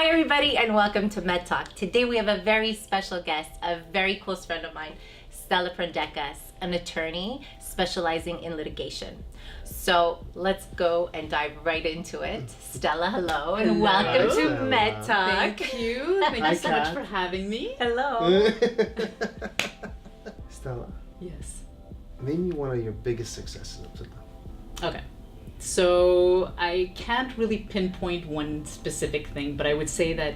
Hi everybody and welcome to Mettalk. Today we have a very special guest, a very close friend of mine, Stella Prandekas, an attorney specializing in litigation. So let's go and dive right into it. Stella, hello and welcome to Mettalk. Thank you. Thank you so much for having me. Hello. Stella, Yes. name me one of your biggest successes up to now. Okay. So I can't really pinpoint one specific thing, but I would say that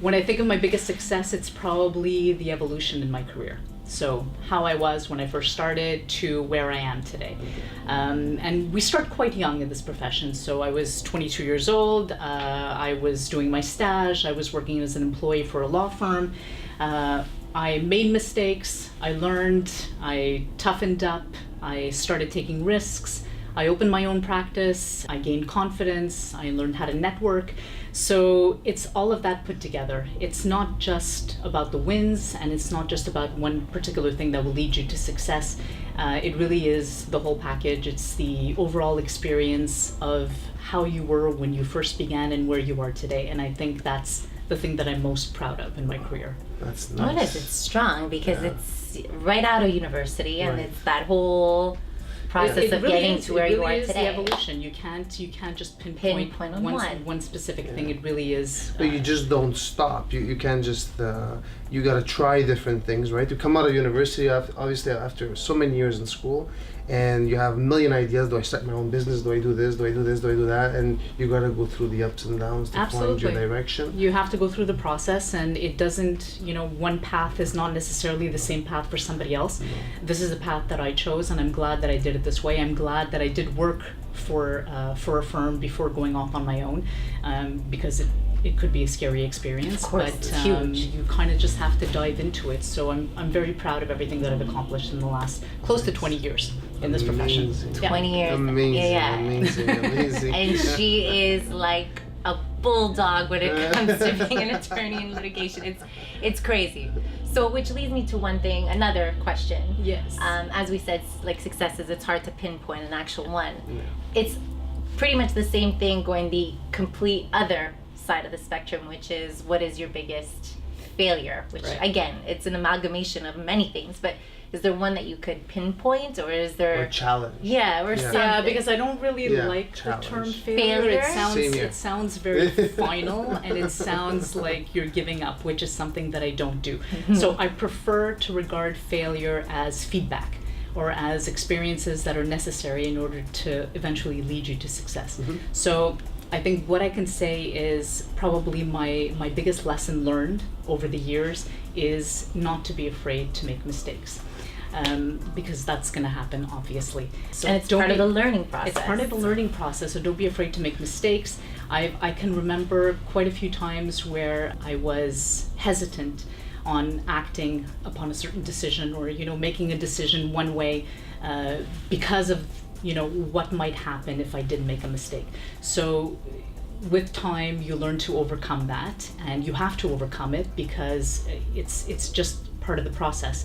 when I think of my biggest success, it's probably the evolution in my career. So how I was when I first started to where I am today. And we start quite young in this profession. So I was 22 years old. I was doing my stage. I was working as an employee for a law firm. I made mistakes. I learned. I toughened up. I started taking risks. I opened my own practice, I gained confidence, I learned how to network. So it's all of that put together. It's not just about the wins, and it's not just about one particular thing that will lead you to success. It really is the whole package. It's the overall experience of how you were when you first began and where you are today. And I think that's the thing that I'm most proud of in my career. That's nice. What is it? Strong because it's right out of university and it's that whole process of really getting is, to where you are It really is today. the evolution. You can't just pinpoint on one specific thing. It really is. But you just don't stop. You can't just, you gotta try different things, right? You come out of university, obviously after so many years in school, and you have a million ideas. Do I start my own business? Do I do this? Do I do this? Do I do that? And you gotta go through the ups and downs to find your direction. You have to go through the process, and it doesn't, one path is not necessarily the same path for somebody else. This is a path that I chose, and I'm glad that I did it this way. I'm glad that I did work for a firm before going off on my own, because it could be a scary experience. Of course, but it's huge. you kind of just have to dive into it. So I'm very proud of everything that I've accomplished in the last close to 20 years in this profession. Amazing. 20 years. Amazing, Yeah. amazing. And she is like a bulldog when it comes to being an attorney in litigation. It's crazy. So which leads me to another question. Yes. As we said, like successes, it's hard to pinpoint an actual one. It's pretty much the same thing going the complete other side of the spectrum, which is what is your biggest failure, which again, it's an amalgamation of many things, but is there one that you could pinpoint, or is there Or challenge. Yeah, because I don't really like challenge. the term failure. Failure? It sounds very final, and it sounds like you're giving up, which is something that I don't do. So I prefer to regard failure as feedback, or as experiences that are necessary in order to eventually lead you to success. So I think what I can say is probably my biggest lesson learned over the years is not to be afraid to make mistakes. Because that's going to happen, obviously. So and it's part of the learning process. It's part of the learning process, so don't be afraid to make mistakes. I can remember quite a few times where I was hesitant on acting upon a certain decision, or making a decision one way because of what might happen if I did make a mistake. So with time you learn to overcome that, and you have to overcome it because it's just part of the process.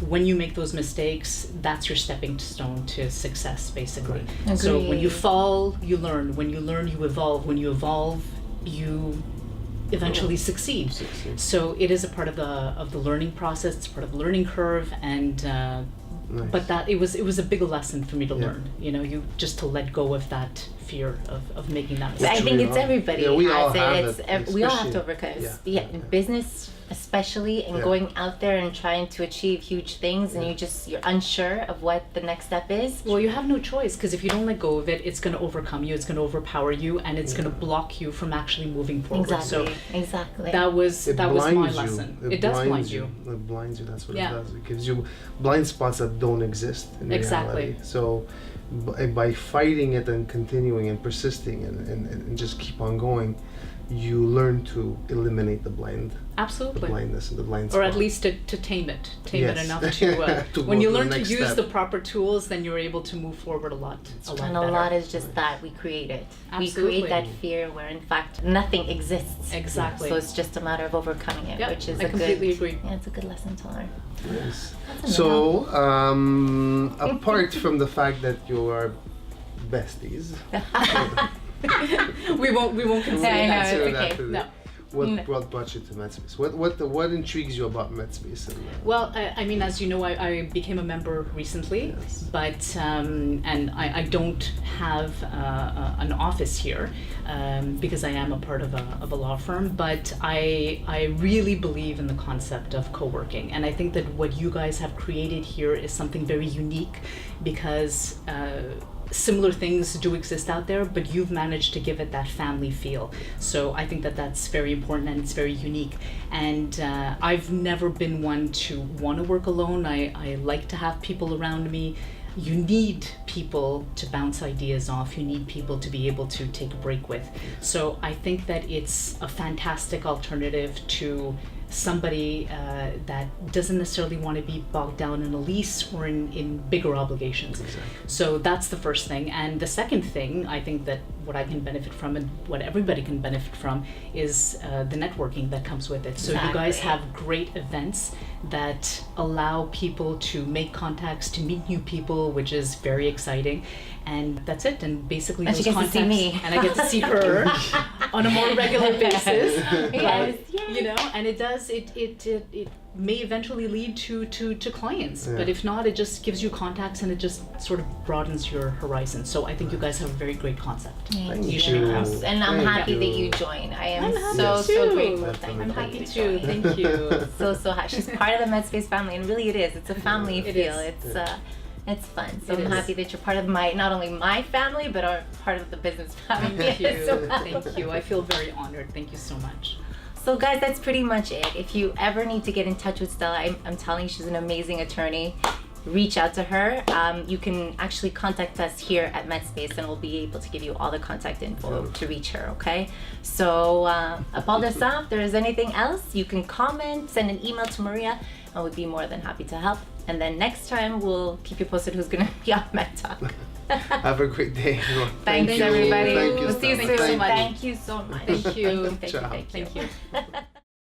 When you make those mistakes, that's your stepping stone to success, basically. Right. So when you fall, you learn. When you learn, you evolve. When you evolve, you eventually succeed. So it is a part of the learning process. It's part of the learning curve, and Nice. but that it was a big lesson for me to learn. You just to let go of that fear of making that mistake. I think it's everybody we all has have it. We all have to overcome it. In business especially, and going out there and trying to achieve huge things, and you're unsure of what the next step is. Well, you have no choice, because if you don't let go of it, it's going to overcome you, it's going to overpower you, and it's going to block you from actually moving forward. Exactly. That was my lesson. It does blind blinds you. It blinds you. That's what it does. It gives you blind spots that don't exist in reality. So by fighting it and continuing and persisting and just keep on going, you learn to eliminate the blindness and the blind spot. Or at least to tame it enough to To when go you to the learn to next use step. the proper tools, then you're able to move forward a lot And a better. lot is just that we create it. Absolutely. We create that fear where in fact nothing exists. Exactly. So it's just a matter of overcoming it, which is I completely agree. Yeah, it's a good lesson to learn. Yes. That's So, apart from the fact that you are besties, we won't consider I know, that. it's consider okay. that today. No. what brought you to Metspace? What intrigues you about Metspace? Well, I mean, as you know, I became a member recently, Yes. but and I don't have an office here because I am a part of a law firm. But I really believe in the concept of co-working, and I think that what you guys have created here is something very unique because. Similar things do exist out there, but you've managed to give it that family feel. So I think that that's very important and it's very unique. And I've never been one to want to work alone. I like to have people around me. You need people to bounce ideas off. You need people to be able to take a break with. So I think that it's a fantastic alternative to somebody that doesn't necessarily want to be bogged down in a lease or in bigger obligations. Exactly. So that's the first thing. And the second thing, I think that what I can benefit from and what everybody can benefit from is the networking that comes with it. So you guys Exactly. have great events that allow people to make contacts, to meet new people, which is very exciting. And that's it. And basically And she those gets to see contacts, me. and I get to see her on a more regular basis. Yes, But, you know, and it does. It may eventually lead to clients, but if not, it just gives you contacts and it just sort of broadens your horizon. So I think you guys have a very great concept. Thank You should you. have. And I'm Thank happy you. that you joined. I am I'm happy so too. grateful. Definitely. I'm Thank happy you too. for joining. Thank you. So happy. She's part of the Metspace family, and really it is. It's a family It feel. is. It's fun. So It I'm is. happy that you're part of not only my family, but are part of the business family Thank you. as well. Thank you. I feel very honored. Thank you so much. So guys, that's pretty much it. If you ever need to get in touch with Stella, I'm telling you, she's an amazing attorney. Reach out to her. You can actually contact us here at Metspace, and we'll be able to give you all the contact info to reach her. Okay. So, about this, if there's anything else, you can comment, send an email to Maria, and we'd be more than happy to help. And then next time, we'll keep you posted who's gonna be on Mettalk. Have a great day, everyone. Thanks, Thank you. everybody. Thank you, We'll see you Stella. soon. Thank you. Thank you so much. Thank you. Thank you. Ciao. Thank you. Thank you.